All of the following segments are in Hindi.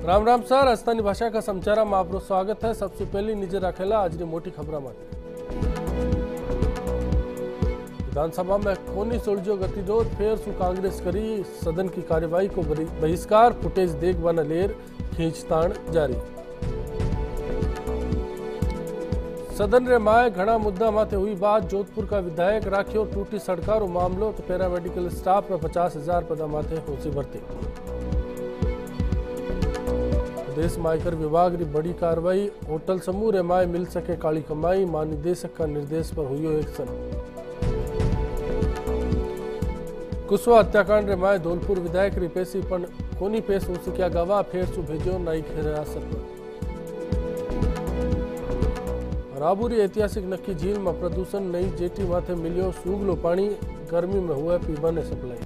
राम राम सर, राजस्थानी भाषा का समाचार में आपको स्वागत है। सबसे पहले निजे राखेला आज की मोटी खबर में विधानसभा में कोनी सुलझो गतिरोध, फिर सु कांग्रेस करी सदन की कार्यवाही को बहिष्कार, फुटेज देखवाना लेर खींचताण जारी। सदन रे माय घना मुद्दा माथे हुई बात, जोधपुर का विधायक राख्यो टूटी सड़कारो मामलो, तो पैरामेडिकल स्टाफ में 50,000 पदा माथे होसी भर्ती। प्रदेश में आयकर विभाग की बड़ी कार्रवाई, होटल समूह रे माय मिल सके काली कमाई, महानिदेशक का निर्देश पर हुई एक्शन। कुशवा हत्याकांड रे माय धौलपुर विधायक री पेशी पण कोनी पेश हो सकिया गवाह, फेर सु भेजो न्यायिक हिरासत में। राबुरी ऐतिहासिक नक्की झील में प्रदूषण, नई जेटी माथे मिलियो सूगलो पानी, गर्मी में हुआ पीवाने सप्लाई।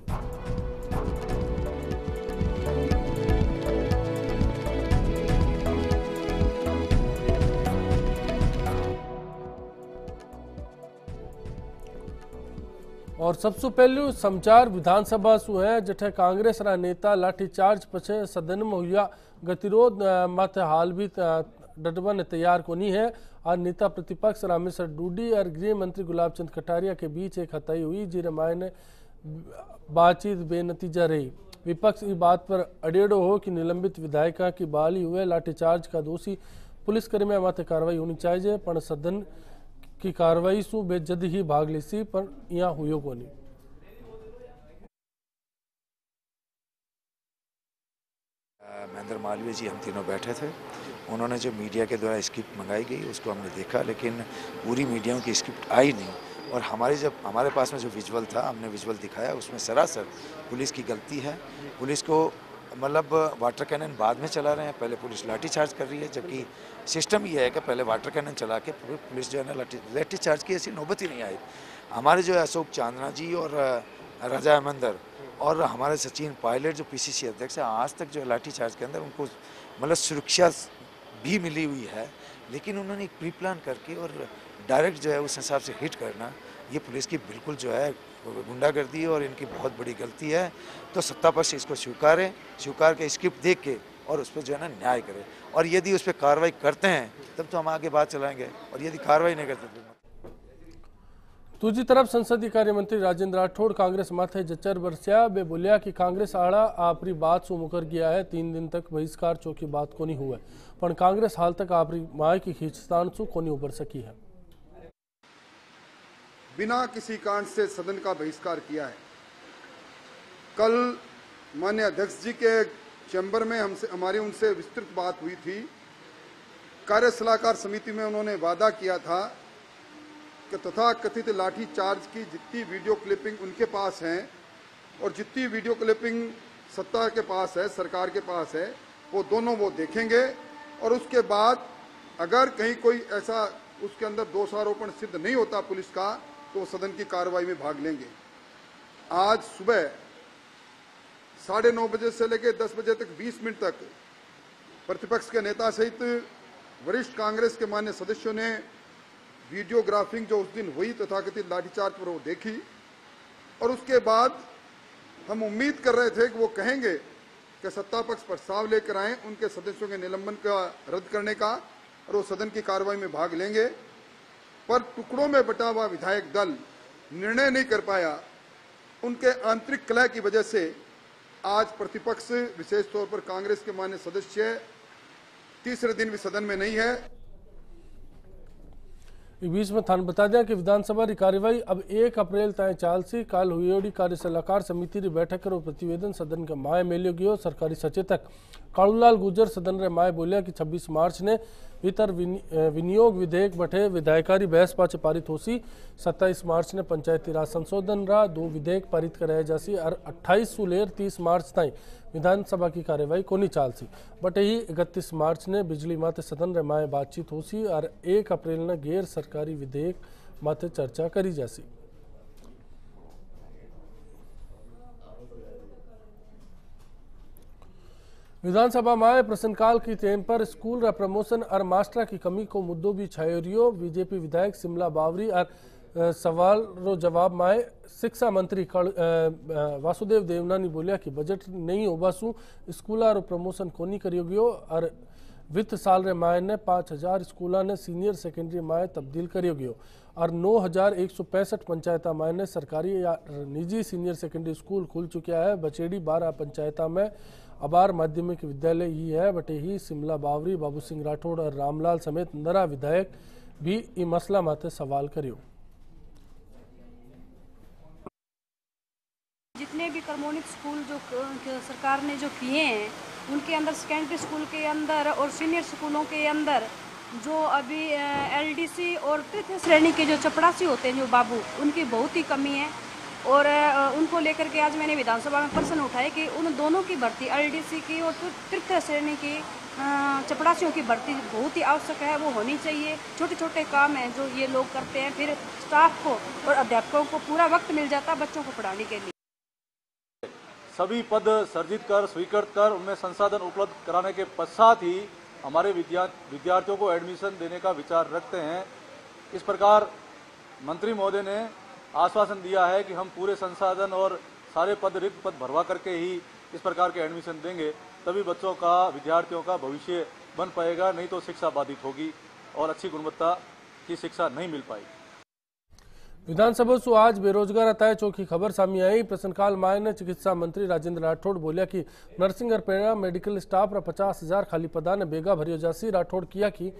और सबसे पहलू समाचार विधानसभा सु है, जठे कांग्रेस रा नेता लाठीचार्ज पछे सदन में हुआ गतिरोध माथे हाल भी डटवन तैयार कोनी है। आज नेता प्रतिपक्ष रामेश्वर डूडी और गृह मंत्री गुलाब चंद कटारिया के बीच एक हताई हुई, जिरे मायने बातचीत बेनतीजा रही। विपक्ष इस बात पर अड़ेड़ो हो कि निलंबित विधायिका की बहाली हुए लाठीचार्ज का दोषी पुलिसकर्मियों माथे कार्रवाई होनी चाहिए, पर सदन की कार्रवाई सु बेजद ही भाग लीसी, पर यहाँ हुयो कोनी। महेंद्र मालवीय जी हम तीनों बैठे थे, उन्होंने जो मीडिया के द्वारा स्क्रिप्ट मंगाई गई उसको हमने देखा, लेकिन पूरी मीडिया की स्क्रिप्ट आई नहीं। और हमारे पास में जो विजुअल था, हमने विजुअल दिखाया, उसमें सरासर पुलिस की गलती है। पुलिस को मतलब वाटर कैनन बाद में चला रहे हैं, पहले पुलिस लाठी चार्ज कर रही है, जबकि सिस्टम ये है कि पहले वाटर कैनन चला के पुलिस जो है ना लाठी चार्ज की ऐसी नौबत ही नहीं आई। हमारे जो है अशोक चांदना जी और राजा अमंदर और हमारे सचिन पायलट जो पीसीसी अध्यक्ष है, आज तक जो लाठी चार्ज के अंदर उनको मतलब सुरक्षा भी मिली हुई है, लेकिन उन्होंने एक प्री प्लान करके और डायरेक्ट जो है उस हिसाब से हिट करना, ये पुलिस की बिल्कुल जो है गुंडागर्दी है और इनकी बहुत बड़ी गलती है। तो सत्ता पक्ष इसको स्वीकार के स्क्रिप्ट देख के और उस पर जो है ना न्याय करे, और यदि उस पर कार्रवाई करते हैं तब तो हम आगे बात चलाएंगे, और यदि कार्रवाई नहीं करते तो। दूसरी तरफ संसदीय कार्य मंत्री राजेंद्र राठौड़ कांग्रेस माथे जचर बरस्या, बे बोलिया कि कांग्रेस आड़ा आपरी बात सु मुकर गया है, 3 दिन तक बहिष्कार चौकी बात को नहीं हुआ, पर कांग्रेस हाल तक आपरी माय की खींचतान सु को नहीं उबर सकी है। बिना किसी कारण से सदन का बहिष्कार किया है। कल माननीय अध्यक्ष जी के चैम्बर में हमारी उनसे विस्तृत बात हुई थी। कार्य सलाहकार समिति में उन्होंने वादा किया था कि तथा कथित लाठी चार्ज की जितनी वीडियो क्लिपिंग उनके पास हैं और जितनी वीडियो क्लिपिंग सत्ता के पास है, सरकार के पास है, वो दोनों वो देखेंगे, और उसके बाद अगर कहीं कोई ऐसा उसके अंदर दोषारोपण सिद्ध नहीं होता पुलिस का, तो सदन की कार्रवाई में भाग लेंगे। आज सुबह 9:30 बजे से लेकर 10 बजे तक 20 मिनट तक प्रतिपक्ष के नेता सहित वरिष्ठ कांग्रेस के मान्य सदस्यों ने वीडियोग्राफिंग जो उस दिन हुई तथाकथित लाठीचार्ज पर वो देखी, और उसके बाद हम उम्मीद कर रहे थे कि वो कहेंगे कि सत्ता पक्ष प्रस्ताव लेकर आए उनके सदस्यों के निलंबन का रद्द करने का, और वो सदन की कार्रवाई में भाग लेंगे। पर टुकड़ों में बटा हुआ विधायक दल निर्णय नहीं कर पाया। उनके आंतरिक कलह की वजह से आज प्रतिपक्ष, विशेष तौर पर कांग्रेस के मान्य सदस्य, तीसरे दिन भी सदन में नहीं है। इस बीच में थान बता दिया कि विधानसभा की कार्यवाही अब 1 अप्रैल तय चालसी। काल हुई कार्य सलाहकार समिति की बैठक करो प्रतिवेदन सदन के माय मेलियो गयो। सरकारी सचेतक कालूलाल गुर्जर सदन रे माय बोलिया कि 26 मार्च ने भीतर विनियोग विधेयक बठे विधायकारी बहस पाचे पारित होसी। 27 मार्च ने पंचायती राज संशोधन रा 2 विधेयक पारित कराया जासी, और 28 सु लेर 30 मार्च तक विधानसभा की कार्यवाही कोनी चालसी। बटे ही 31 मार्च ने बिजली माते सदन रे माय बातचीत होसी, और 1 अप्रैल ने गैर सरकारी विधेयक माते चर्चा करी जासी। विधानसभा में प्रश्नकाल की टेम पर स्कूल रा प्रमोशन और मास्टर की कमी को मुद्दों भी छायो रियो। बीजेपी विधायक शिमला बावरी और सवाल रो जवाब में शिक्षा मंत्री वासुदेव देवनानी बोलिया कि बजट नहीं होबा सु स्कूला रो प्रमोशन कोनी करियो गयो और वित्त साल रे माय ने 5000 स्कूला ने सीनियर सेकेंडरी माय तब्दील करियो गयो और 9165 पंचायत माय ने सरकारी या निजी सीनियर सेकेंडरी स्कूल खुल चुका है। बचेड़ी 12 पंचायत में अबार माध्यमिक विद्यालय ही है। बटे ही शिमला बावरी, बाबू सिंह राठौड़ और रामलाल समेत नरा विधायक भी इ मसला माते सवाल करियो। जितने भी क्रमोन्नत स्कूल जो सरकार ने जो किए हैं उनके अंदर सेकेंडरी स्कूल के अंदर और सीनियर स्कूलों के अंदर जो अभी एलडीसी और तृतीय श्रेणी के जो चपरासी होते हैं जो बाबू, उनकी बहुत ही कमी है। और उनको लेकर के आज मैंने विधानसभा में प्रश्न उठाए कि उन दोनों की भर्ती, एलडीसी की और तृतीय श्रेणी की चपरासियों की भर्ती बहुत ही आवश्यक है, वो होनी चाहिए। छोटे छोटे काम हैं जो ये लोग करते हैं, फिर स्टाफ को और अध्यापकों को पूरा वक्त मिल जाता है बच्चों को पढ़ाने के लिए। सभी पद सर्जित कर, स्वीकृत कर, उनमें संसाधन उपलब्ध कराने के पश्चात ही हमारे विद्यार्थियों को एडमिशन देने का विचार रखते हैं। इस प्रकार मंत्री महोदय ने आश्वासन दिया है कि हम पूरे संसाधन और सारे रिक्त पद भरवा करके ही इस प्रकार के एडमिशन देंगे, तभी बच्चों का, विद्यार्थियों का भविष्य बन पाएगा, नहीं तो शिक्षा बाधित होगी और अच्छी गुणवत्ता की शिक्षा नहीं मिल पाएगी। विधानसभा से आज बेरोजगार अताय चौकी खबर सामने आई। प्रश्नकाल माय ने चिकित्सा मंत्री राजेंद्र राठौड़ बोलिया कि नर्सिंग और पैरा मेडिकल स्टाफ रा 50,000 खाली पदा ने बेगा भरियो जासी। राठौड़ किया कि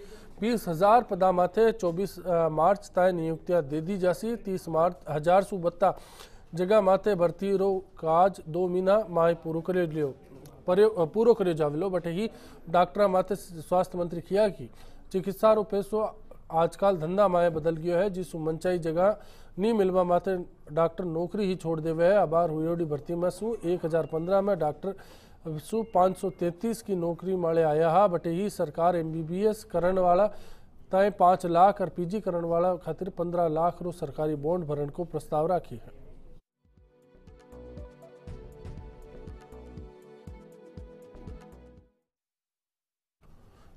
20,000 पदा माथे 24 मार्च तय नियुक्तियां दे दी जासी। 30,000 सु बत्ता जगह माथे भर्ती रो काज 2 महीना माय पूरो करियो जावेलो। बटे ही डॉक्टर माथे स्वास्थ्य मंत्री किया कि चिकित्सा रो पैसो आजकल धंधा माए बदल गयो है, जिसु मंचाई जगह नहीं मिलवा माते डॉक्टर नौकरी ही छोड़ देवे है। अबार हुई भर्ती में सु 1015 में डॉक्टर सु 533 की नौकरी माले आया हा। बटे ही सरकार MBBS करण वाला तय 5 लाख और PG करण वाला खातिर 15 लाख रो सरकारी बॉन्ड भरण को प्रस्ताव राखी है।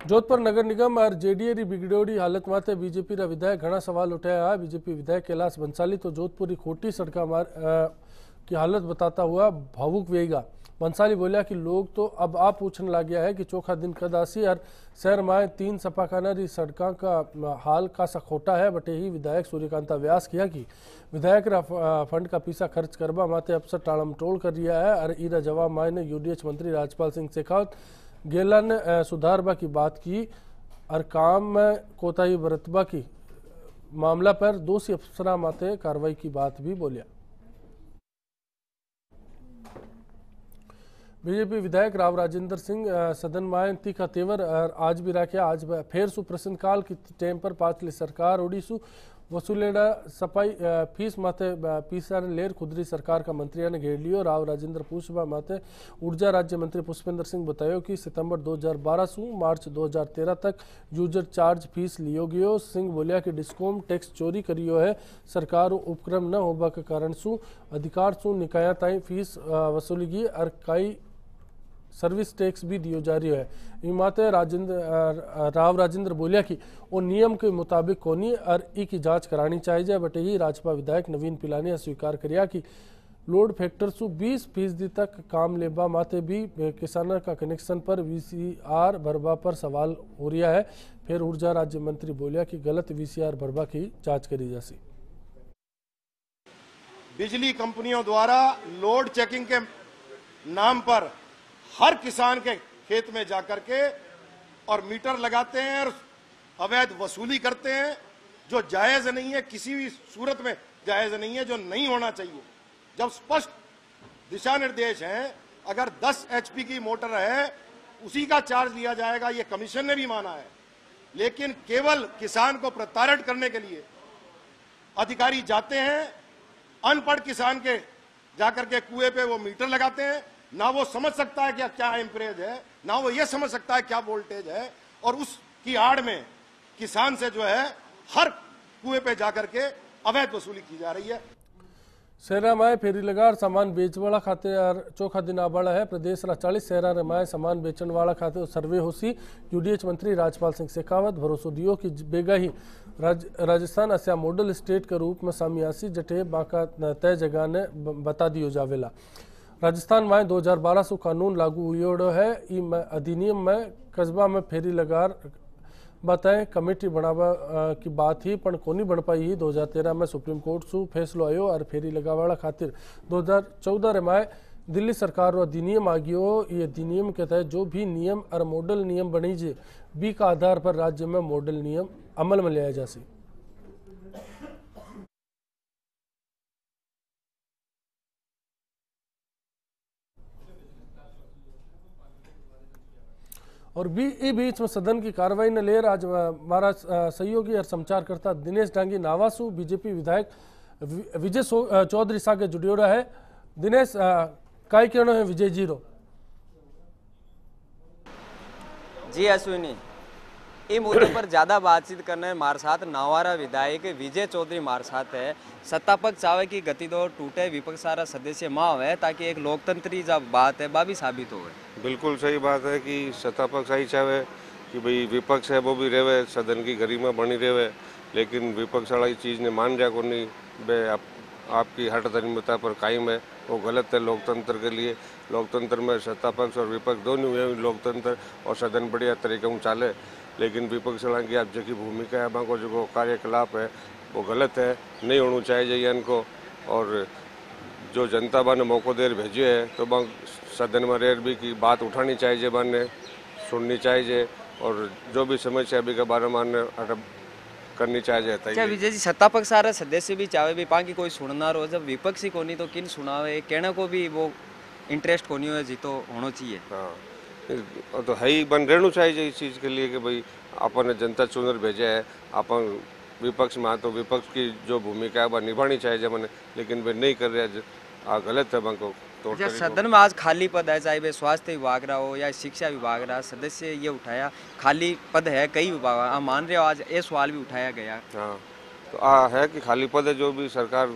जोधपुर नगर निगम और JDA री बिगड़ोड़ी हालत माते बीजेपी रा विधायक घना सवाल उठाया है। बीजेपी विधायक कैलाश बंसाली तो जोधपुर की खोटी सड़का की हालत बताता हुआ भावुक वेगा। बंसाली बोलिया कि लोग तो अब आप पूछने लग गया है कि चौखा दिन कद आसी और शहर माए 3 सपाखाना री सड़का का हाल का सा खोटा है। बटे ही विधायक सूर्यकांता व्यास किया कि विधायक रा फंड का पैसा खर्च करवा माते अफसर टालम टोल कर रिया है। और इरा जवाब माए ने UDH मंत्री राजपाल सिंह शेखावत गेला ने सुधारबा की बात की और काम में कोताही बरतबा की मामला पर दोषी अफसरा माते कार्रवाई की बात भी बोलिया। बीजेपी विधायक राव राजेंद्र सिंह सदन में तीखा तेवर आज भी रखे। आज फिर सु प्रश्नकाल की टेम पर पाछली सरकार ओडिशु वसूलेड़ा सफाई फीस माथे पीसा लेर खुदरी सरकार का मंत्री ने घेर लियो। राव राजेंद्र पूछबा माथे ऊर्जा राज्य मंत्री पुष्पेंद्र सिंह बतायो कि सितंबर 2012 से मार्च 2013 तक यूजर चार्ज फीस लियो गयो। सिंह बोलिया कि डिस्कॉम टैक्स चोरी करियो है। सरकार उपक्रम न होबा के कारण सु अधिकार सु निकाया ताई फीस वसूली गई और कई सर्विस टैक्स भी दियो जा रही है। इमाते राव राजेंद्र बोलिया कि वो नियम के मुताबिक कोनी और ई की जांच करानी चाहिए। बटे ही राजपा विधायक नवीन पिलानी स्वीकार करिया कि लोड फैक्टर सु 20% तक काम लेबा माते भी किसानों का कनेक्शन पर VCR भरबा पर सवाल हो रहा है। फिर ऊर्जा राज्य मंत्री बोलिया कि गलत VCR भरबा की जांच करी जासी। बिजली कंपनियों द्वारा लोड चेकिंग के नाम पर हर किसान के खेत में जाकर के और मीटर लगाते हैं और अवैध वसूली करते हैं, जो जायज नहीं है, किसी भी सूरत में जायज नहीं है, जो नहीं होना चाहिए। जब स्पष्ट दिशा निर्देश हैं, अगर 10 HP की मोटर है उसी का चार्ज लिया जाएगा, ये कमीशन ने भी माना है। लेकिन केवल किसान को प्रताड़ित करने के लिए अधिकारी जाते हैं, अनपढ़ किसान के जाकर के कुएं पे वो मीटर लगाते हैं, ना वो समझ सकता है क्या एम्परेज है, ना वो ये समझ सकता है क्या वोल्टेज है, और उसकी आड़ में किसान से जो है हर कुएं पे जाकर के अवैध वसूली की जा रही है। शहरा माए फेरी लगार सामान बेचवाड़ा खाते चौथा दिन आबाड़ा है। प्रदेश रा 40 शहरा रे माए सामान बेचण वाला खाते सर्वे होसी। यूडीएच मंत्री राजपाल सिंह शेखावत भरोसो दियो कि बेगा ही राजस्थान अस्या मॉडल स्टेट के रूप में सामी आसी जटे बाका तय जगह ने बता दियो जावेला। राजस्थान में 2012 से कानून लागू हुई है। अधिनियम में कस्बा में फेरी लगार बताएं कमेटी बनावा की बात ही पण कोनी बन पाई ही। 2013 में सुप्रीम कोर्ट सु फैसलो आयो और फेरी लगावाड़ा खातिर 2014 रे माए दिल्ली सरकार रो अधिनियम आ गयो। ये अधिनियम के तहत जो भी नियम और मॉडल नियम बनी जे बी का आधार पर राज्य में मॉडल नियम अमल में लिया जासी। और बीच में सदन की कार्रवाई ने लेकर आज हमारा सहयोगी और समाचारकर्ता दिनेश डांगी नावासु बीजेपी विधायक विजय चौधरी सागे जुड़ियोड़ा है। दिनेश काय कहना है विजय जी रो? जी अश्विनी, ये मुद्दे पर ज्यादा बातचीत करने हमारे साथ नावारा विधायक विजय चौधरी हमारे साथ है। सत्ता पक्ष चाहे कि गतिरोध टूटे, विपक्ष सारा सदस्य माँ है ताकि एक लोकतंत्री जब बात है वह भी साबित हो। बिल्कुल सही बात है कि सत्ता पक्ष आई चाहे कि भाई विपक्ष है वो भी रहे, सदन की गरिमा बनी रहे, लेकिन विपक्ष वाला चीज़ ने मान जाए को नहीं बे आपकी हठधर्मिता पर कायम है, वो गलत है लोकतंत्र के लिए। लोकतंत्र में सत्ता पक्ष और विपक्ष दोनों हुए लोकतंत्र और सदन बढ़िया तरीके में चाले, लेकिन विपक्ष वाला की आप जो भूमिका है वहाँ को जो कार्यकलाप है वो गलत है, नहीं होना चाहिए इनको। और जो जनता बने मौको देर भेजे है तो वहाँ सदन में रेर भी की बात उठानी चाहिए, बने सुननी चाहिए और जो भी समस्या अभी के बारे में करनी चाहिए। क्या विजय जी सत्ता पक्ष सारा सदस्य भी चाहे भी पाकि कोई सुनना रो, जब विपक्षी को नहीं तो किन सुनावे, कहने को भी वो इंटरेस्ट को नहीं हो जी तो होना चाहिए। हाँ तो है ही बन रहना चाहिए इस चीज़ के लिए कि भाई अपन जनता चुनर भेजे है, अपन विपक्ष में तो विपक्ष की जो भूमिका है वह निभानी चाहिए मैंने, लेकिन वे नहीं कर रहे, गलत है बंको। तो सदन में आज खाली पद है, चाहे वे स्वास्थ्य विभाग रहा हो या शिक्षा विभाग रहा, सदस्य ये उठाया खाली पद है कई विभाग, आप मान रहे हो आज ये सवाल भी उठाया गया। हाँ तो है कि खाली पद है, जो भी सरकार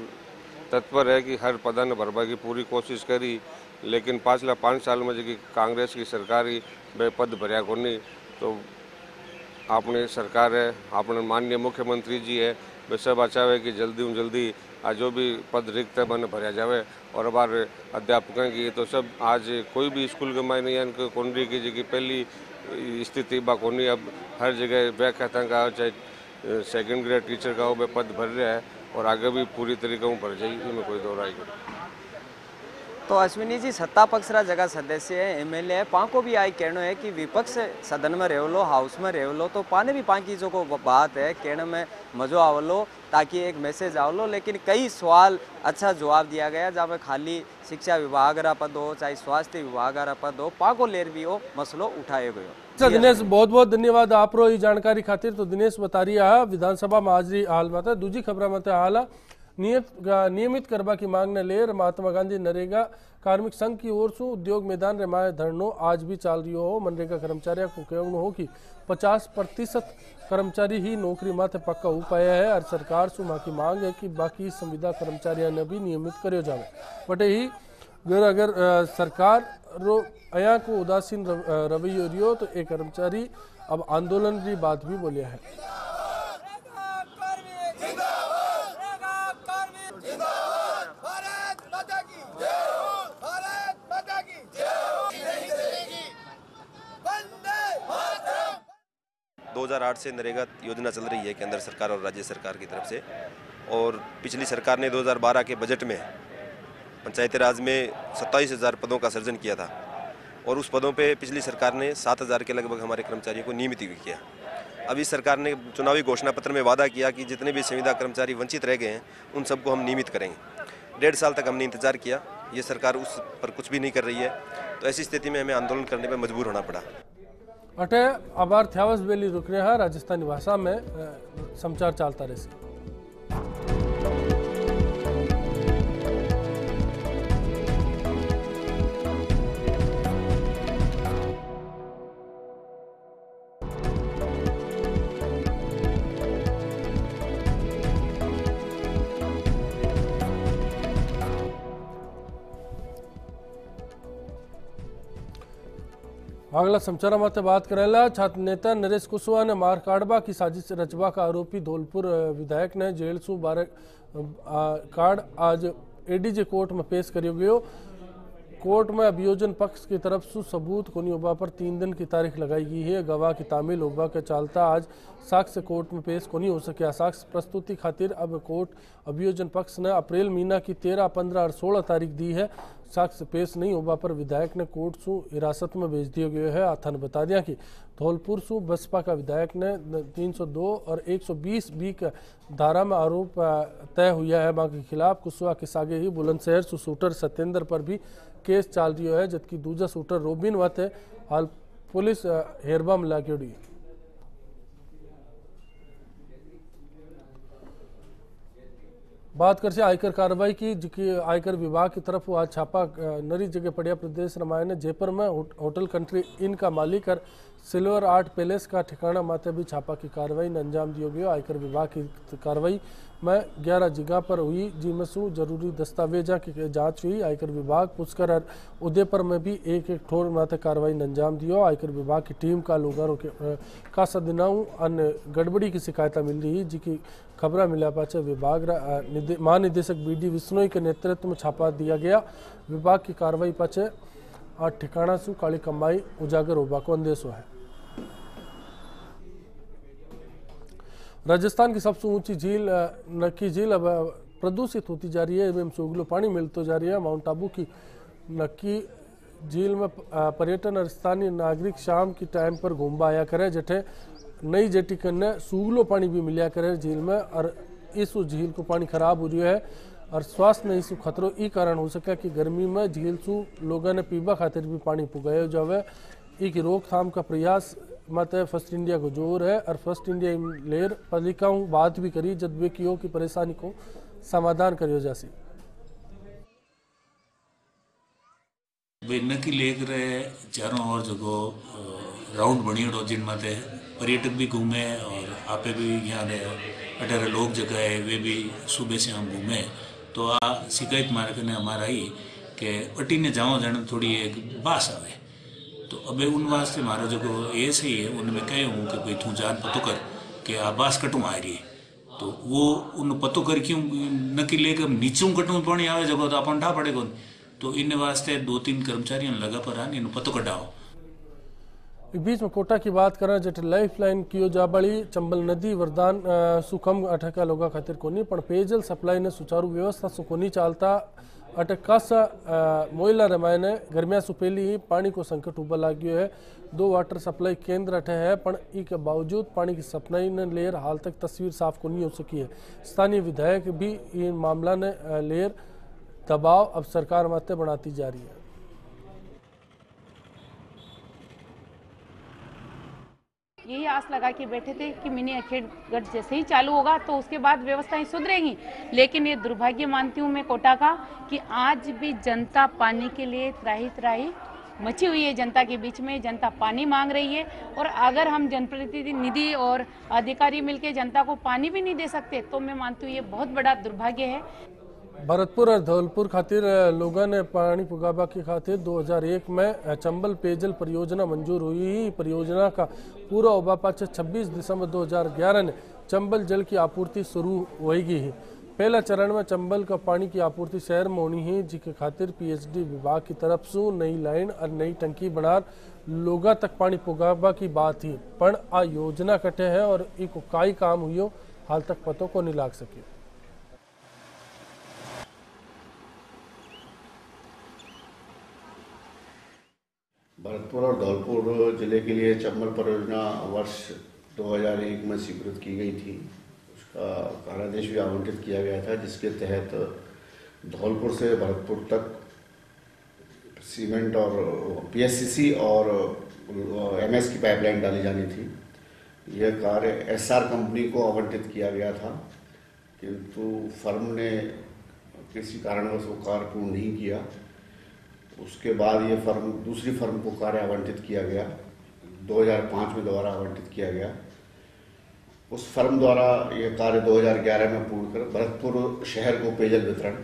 तत्पर है कि हर पद ने भरवा की पूरी कोशिश करी, लेकिन पिछला 5 साल में जो कांग्रेस की सरकार ही वे पद भरिया को नहीं। तो आपने सरकार है, आपने माननीय मुख्यमंत्री जी है, वे सब अच्छा है कि जल्दी में जल्दी आज जो भी पद रिक्त है बने भरिया जाए। और हमारे अध्यापकों की तो सब आज कोई भी स्कूल के मायने इनको कौनरी की जगह पहली स्थिति बा कोनी, अब हर जगह व्याख्याता का चाहे सेकंड ग्रेड टीचर का वो पद भर रहा है और आगे भी पूरी तरीके से भर जाए, इनमें कोई दो राय नहीं। तो अश्विनी जी सत्ता पक्ष रा जगह सदस्य है, एमएलए है, पाँ को भी आई कहना है कि विपक्ष सदन में रह लो, हाउस में रह लो, तो पाने भी पाँ की जो को बात है कहने में मजो आव लो ताकि एक मैसेज आव लो। लेकिन कई सवाल अच्छा जवाब दिया गया जहाँ पे खाली शिक्षा विभाग रा पद हो चाहे स्वास्थ्य विभाग रा पद हो, पाँ को लेर भी वो मसलो उठाए गयो। अच्छा दिनेश बहुत बहुत धन्यवाद आप रो ये जानकारी खातिर। तो दिनेश बता रही है विधानसभा में हाजरी हाल में दूजी खबर में हाल नियमित करबा की मांग ने लेर महात्मा गांधी नरेगा कार्मिक संघ की ओर से उद्योग मैदान रे माए धरनो आज भी चाल रही हो। मनरेगा कर्मचारियों को कहना हो कि 50% कर्मचारी ही नौकरी माथे पक्का हो पाया है और सरकार से मां की मांग है कि बाकी संविदा कर्मचारियों ने भी नियमित करो जाए। बटे ही अगर सरकार रो अया को उदासीन रवैयो रियो तो एक कर्मचारी अब आंदोलन की बात भी बोलिया है। दो 2008 से नरेगा योजना चल रही है केंद्र सरकार और राज्य सरकार की तरफ से, और पिछली सरकार ने 2012 के बजट में पंचायती राज में 27,000 पदों का सृजन किया था और उस पदों पे पिछली सरकार ने 7,000 के लगभग हमारे कर्मचारियों को नियमित भी किया। अब इस सरकार ने चुनावी घोषणा पत्र में वादा किया कि जितने भी संविदा कर्मचारी वंचित रह गए हैं उन सबको हम नियमित करेंगे। 1.5 साल तक हमने इंतजार किया, ये सरकार उस पर कुछ भी नहीं कर रही है, तो ऐसी स्थिति में हमें आंदोलन करने पर मजबूर होना पड़ा। अटे आभार थ्यावस बेली रुक रहे हैं राजस्थानी भाषा में समाचार चलता रहे। अगला समाचार माते बात करेला छात्र नेता नरेश कुशवाहा ने मार काढ़बा की साजिश रचबा का आरोपी धौलपुर विधायक ने जेल सु 12 कार्ड आज एडीजे कोर्ट में पेश करियो गयो। कोर्ट में अभियोजन पक्ष की तरफ से सबूत कोनी होबा पर 3 दिन की तारीख लगाई गई है। गवाह की तामील होबा के चलता आज साक्ष्य कोर्ट में पेश कोनी हो सके। साक्ष्य प्रस्तुति खातिर अब कोर्ट अभियोजन पक्ष ने अप्रैल महीना की 13, 15 और 16 तारीख दी है। साक्ष्य पेश नहीं होबा पर विधायक ने कोर्ट सु हिरासत में भेज दिया गया है। आथन बता दिया कि धौलपुर सु बसपा का विधायक ने 302 और 120 बी का धारा में आरोप तय हुआ है। बाकी खिलाफ कुशवाहा के सागे ही बुलंदशहर सु शूटर सत्येंद्र पर भी केस चाल रही है, जबकि दूसरा शूटर रोबिन वाते हाल पुलिस हेरबा में लागी। बात कर आयकर कार्रवाई की, जिसकी आयकर विभाग की तरफ आज छापा नरी जगह पड़िया प्रदेश रामायण जयपुर में होटल कंट्री इन का मालिक और सिल्वर आर्ट पैलेस का ठिकाना माते भी छापा की कार्रवाई ने अंजाम दिया गया। आयकर विभाग की कार्रवाई में 11 जगह पर हुई, जिनमें से जरूरी दस्तावेजा की जांच हुई। आयकर विभाग पुष्कर और उदयपुर में भी एक ठोर माते कार्रवाई ने अंजाम दिया। आयकर विभाग की टीम का लोगों का सदिनाऊ अन्य गड़बड़ी की शिकायत मिल रही है, जिसकी खबर मिला पाचे विभाग महानिदेशक BD विश्नोई के नेतृत्व में छापा दिया गया। विभाग की कार्रवाई पाचे आज ठिकाना सु काली कमाई उजागर होबा को अंदेशो है। राजस्थान की सबसे ऊंची झील नक्की झील अब प्रदूषित होती जा रही है एवं सुगलो पानी मिलते जा रही है। माउंट आबू की नक्की झील में पर्यटन और स्थानीय नागरिक शाम की टाइम पर घूमबा आया करे, जठे नई जेटी करने सुगलो पानी भी मिलिया करे झील में। और इस झील को पानी खराब हो रहा है और स्वास्थ्य में इस खतरो ई कारण हो सका कि गर्मी में झील सु लोगों ने पीबा खातिर भी पानी पुगाया जावे। एक रोकथाम का प्रयास मत फर्स्ट इंडिया को जोर है और फर्स्ट इंडिया लेर पालिकाओं बात भी करी जब वे की परेशानी को समाधान करियो जासी। नक्की लेक रहे चारों ओर जगो राउंड बनियोड़ो जिन माते पर्यटक भी घूमे और आपे भी यहाँ रहे 18 लोग जगह है वे भी सुबह से हम घूमे। तो आ शिकायत मारे कने हमारा आई कि अटी ने जाओ जाने थोड़ी एक बास आवे। तो अबे उन वास्ते मारो जो ये सही है उनमें कहे हूँ कि भाई तू जान पतो कर कि आबास कटू आ रही है। तो वो उन पतो कर क्यों नक्की लेकर नीचों कटू पानी आवे जगह तो अपन ठा पड़ेगा। तो इन वास्ते 2-3 कर्मचारियों लगा पर आने इन पतो कटाओ। बीच में कोटा की बात करें जट लाइफ लाइन कियो जाबड़ी चंबल नदी वरदान सुखम अटका लोगा खातिर कोनी पण पेयजल सप्लाई ने सुचारू व्यवस्था सु कोनी चालता अटकासा मोइला रमायने गर्मिया सु पहली ही पानी को संकट उबा लाग्यो है। 2 वाटर सप्लाई केंद्र अठे है पण ई के बावजूद पानी की सप्लाई ने लेर हाल तक तस्वीर साफ कोनी हो सकी है। स्थानीय विधायक भी इन मामला ने लेर दबाव अब सरकार माते बनाती जा रही है। यही आस लगा के बैठे थे कि मिनी अखेड़गढ़ जैसे ही चालू होगा तो उसके बाद व्यवस्थाएं सुधरेंगी, लेकिन ये दुर्भाग्य मानती हूँ मैं कोटा का कि आज भी जनता पानी के लिए त्राही मची हुई है। जनता के बीच में जनता पानी मांग रही है और अगर हम जनप्रतिनिधि और अधिकारी मिलकर जनता को पानी भी नहीं दे सकते तो मैं मानती हूँ ये बहुत बड़ा दुर्भाग्य है। भरतपुर और धौलपुर खातिर लोगों ने पानी पुगाबा की खातिर 2001 में चंबल पेयजल परियोजना मंजूर हुई। परियोजना का पूरा होबा पाछे 26 दिसंबर 2011 ने चंबल जल की आपूर्ति शुरू होगी। पहला चरण में चंबल का पानी की आपूर्ति शहर में होनी है, जिसके खातिर PHD विभाग की तरफ से नई लाइन और नई टंकी बनार लोगा तक पानी पुगाबा की बात थी, पण आ योजना कटे है और एक काई काम हुई हाल तक पतो को नहीं लाग सके। भरतपुर और धौलपुर जिले के लिए चंबल परियोजना वर्ष 2001 में स्वीकृत की गई थी। उसका कार्यादेश भी आवंटित किया गया था, जिसके तहत धौलपुर से भरतपुर तक सीमेंट और PSCC और MS की पाइपलाइन डाली जानी थी। यह कार्य SR कंपनी को आवंटित किया गया था, किंतु फर्म ने किसी कारणवश वो कार्य पूर्ण नहीं किया। उसके बाद ये फर्म दूसरी फर्म को कार्य आवंटित किया गया, 2005 में दोबारा आवंटित किया गया। उस फर्म द्वारा ये कार्य 2011 में पूर्ण कर भरतपुर शहर को पेयजल वितरण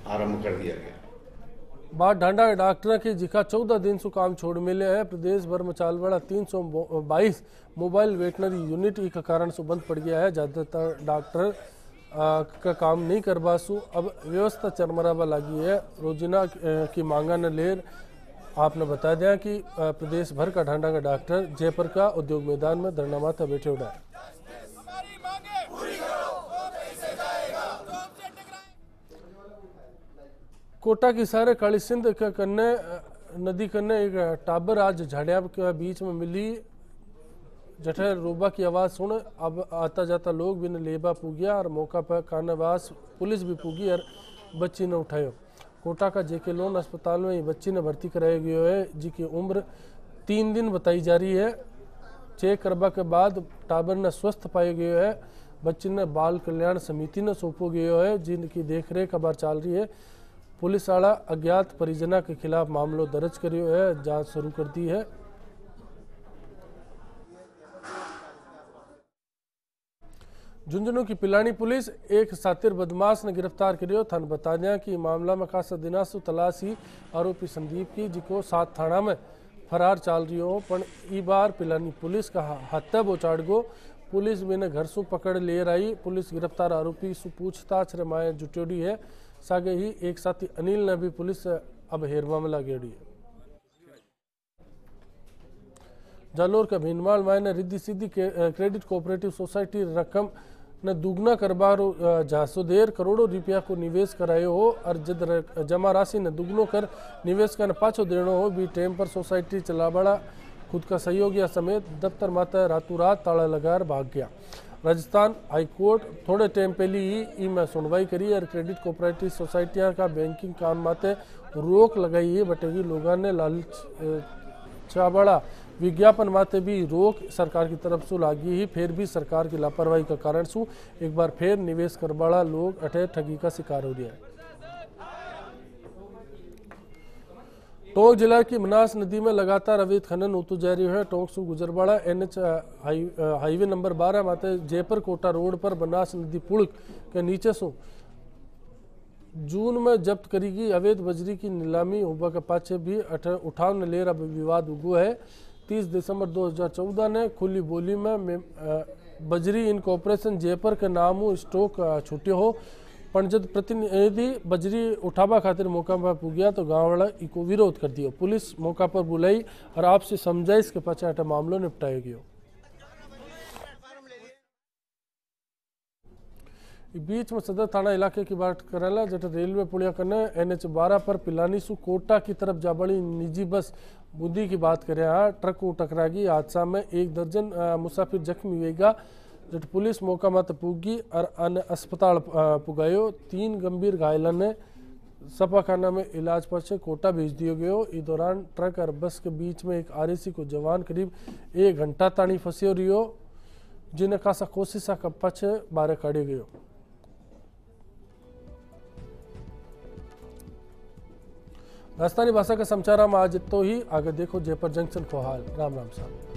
आरंभ कर दिया गया। बात ढांडा के डॉक्टर की जिका 14 दिन से काम छोड़ मिले है। प्रदेश भर में चाल वाला 322 मोबाइल वेटनरी यूनिट एक कारण से बंद पड़ गया है। ज़्यादातर डॉक्टर का काम नहीं करवा सु अब व्यवस्था चरमरावा लगी है। रोजिना की मांगा न लेर आपने बता दिया कि प्रदेश भर का ढांडा का डॉक्टर जयपुर का उद्योग मैदान में धरना माथा बैठे उड़ा है। कोटा की सारे काली सिंध के कन्ने नदी कन्ने एक टाबर आज झाड़िया के बीच में मिली। जठे रोबा की आवाज़ सुन अब आता जाता लोग भी ने लेबा पूगिया और मौका पर कानवास पुलिस भी पूगी और बच्ची ने उठायो। कोटा का जेके लोन अस्पताल में ये बच्ची ने भर्ती कराया गया है, जिसकी उम्र 3 दिन बताई जा रही है। चेक करवा के बाद टाबर ने स्वस्थ पाया गया है। बच्ची ने बाल कल्याण समिति ने सौंपो गया है, जिनकी देखरेख अब चल रही है। पुलिस वाला अज्ञात परिजना के खिलाफ मामलो दर्ज करियो है, जांच शुरू कर दी है। झुंझुनू की पिलानी पुलिस एक सातिर बदमाश ने गिरफ्तार करियो। थाने बता दिया कि मामला में खासा दिना से तलाशी आरोपी संदीप की, जिको 7 थाना में फरार चाल रही हो। पर ई बार पिलानी पुलिस का हत्या बोचाड़ गो। पुलिस भी ने घर से पकड़ ले आई। पुलिस गिरफ्तार आरोपी से पूछताछ रे माए जुटेड़ी है। सागे ही एक साथी अनिल ने भी पुलिस अब हेरवा में लागेड़ी है। जालोर का भीनमाल माए ने Riddhi Siddhi credit cooperative society रकम ने दुगना करबारो झासो देर करोड़ों रुपया को निवेश करायो हो और जद जमा राशि ने दुगनो कर निवेश का पाछो देनो हो। भी टाइम पर सोसाइटी चलाबाड़ा खुद का सहयोगिया समेत दफ्तर माता रातों रात ताला लगाकर भाग गया। राजस्थान हाईकोर्ट थोड़े टाइम पहले ही में सुनवाई करी और क्रेडिट कोऑपरेटिव सोसाइटियां का बैंकिंग काम माते रोक लगाई है। बटेगी लोगों ने लालच चाबड़ा विज्ञापन माते भी रोक सरकार की तरफ से लागी ही। फिर भी सरकार की लापरवाही का कारण सु एक बार फिर निवेश करवाड़ा लोग अठे ठगी का शिकार हो रहा है। टोंक जिला की मनास नदी में लगातार अवैध खनन होतो जारी है। टोंक से गुजरवाड़ा NH हाईवे नंबर 12 माते जयपुर कोटा रोड पर बनास नदी पुल के नीचे से जून में जब्त करेगी अवैध बजरी की नीलामी होबा के पाछे भी उठाव ने लेर अब विवाद उगो है। 30 दिसंबर 2014 ने खुली बोली में बजरी इनकॉर्पोरेशन जयपुर के नाम स्टॉक छूटे हो। पर जब प्रतिनिधि बजरी उठावा खातिर मौका पर पुगिया तो गांव वाला इको विरोध कर दिया। पुलिस मौका पर बुलाई और आपसे समझाइश के पछाटे मामलो निपटाया गया। बीच में सदर थाना इलाके की बात करेला जट रेलवे पुलिया करने NH 12 पर पिलानी सु कोटा की तरफ जा बड़ी निजी बस बुद्धि की बात करे। ट्रक को टकरा गई। हादसा में 1 दर्जन मुसाफिर जख्मी हुएगा। जट पुलिस मौका मत पुगी और अन्य अस्पताल पुगायो। 3 गंभीर घायलों ने सपाखाना में इलाज पर से कोटा भेज दिया गयो। इस दौरान ट्रक और बस के बीच में एक RAC को जवान करीब 1 घंटा ताणी फंसियो रियो, जिन्हें खासा कोशिशा का पछे बारे काढ़ी गयो। राजस्थानी भाषा के समाचार में आज इतो ही। आगे देखो जयपुर जंक्शन को हाल। राम राम साहब।